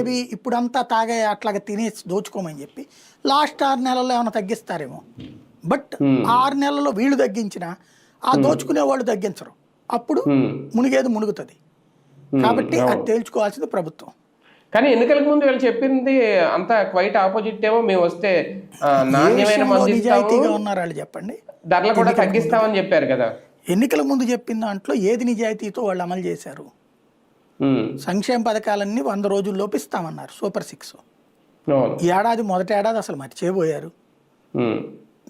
Maybe ఇప్పుడంతా తాగే అట్లాగా తినేసి దోచుకోమని చెప్పి లాస్ట్ 6 నెలల్లో ఏమైనా తగ్గిస్తారేమో. బట్ 6 నెలల్లో వీళ్ళు తగ్గించినా ఆ దోచుకునే వాళ్ళు తగ్గించరు, అప్పుడు మునిగేది మునుగుతుంది. కాబట్టి అది తేల్చుకోవాల్సింది ప్రభుత్వం. కానీ ఎన్నికలకు ముందు వీళ్ళు చెప్పింది అంతా క్వైట్ ఆపోజిట్ ఏమో, మేము వస్తే నాణ్యమైన మందు నిజాయితీగా ఉన్నారు వాళ్ళు చెప్పండి, ధరలు కూడా తగ్గిస్తామని చెప్పారు కదా. ఎన్నికల ముందు చెప్పిన దాంట్లో ఏది నిజాయితీతో వాళ్ళు అమలు చేశారు? సంక్షేమ పథకాలన్నీ 100 రోజుల్లోపు ఇస్తామన్నారు, సూపర్ 6. ఈ ఏడాది మొదటి ఏడాది అసలు మర్చిపోయారు.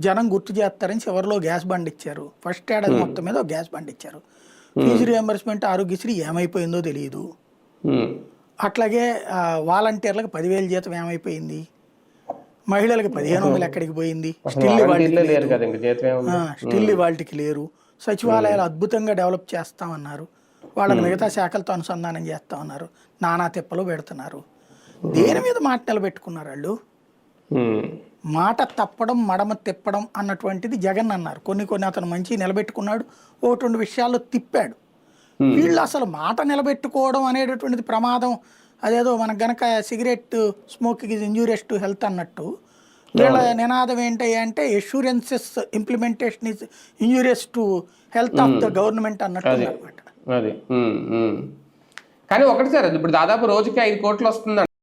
జనం గుర్తు చేస్తారని చివరిలో గ్యాస్ బండ్ ఇచ్చారు. ఫస్ట్ ఏడాది మొత్తం మీద గ్యాస్ బండ్ ఇచ్చారు. ఫీజు రియంబర్స్మెంట్, ఆరోగ్యశ్రీ ఏమైపోయిందో తెలియదు. అట్లాగే వాలంటీర్లకు 10,000 జీతం ఏమైపోయింది, మహిళలకు 1,500 ఎక్కడికి పోయింది, స్టిల్ ఇవాళకి లేరు. సచివాలయాలు అద్భుతంగా డెవలప్ చేస్తామన్నారు, వాళ్ళని మిగతా శాఖలతో అనుసంధానం చేస్తామన్నారు, నానా తిప్పలు పెడుతున్నారు. దేని మీద మాట నిలబెట్టుకున్నారు వాళ్ళు? మాట తప్పడం మడమ తిప్పడం అన్నటువంటిది జగన్ అన్నారు. కొన్ని అతను మంచి నిలబెట్టుకున్నాడు, 1-2 విషయాల్లో తిప్పాడు. వీళ్ళు అసలు మాట నిలబెట్టుకోవడం అనేటటువంటిది ప్రమాదం. అదేదో మనకు గనక cigarette smoking is injurious to health అన్నట్టు వీళ్ళ నినాదం ఏంటి అంటే assurances implementation is injurious to health of the government అన్నట్టు అనమాట. కానీ ఒకటి సార్, ఇప్పుడు దాదాపు రోజుకి 5 కోట్లు వస్తుంది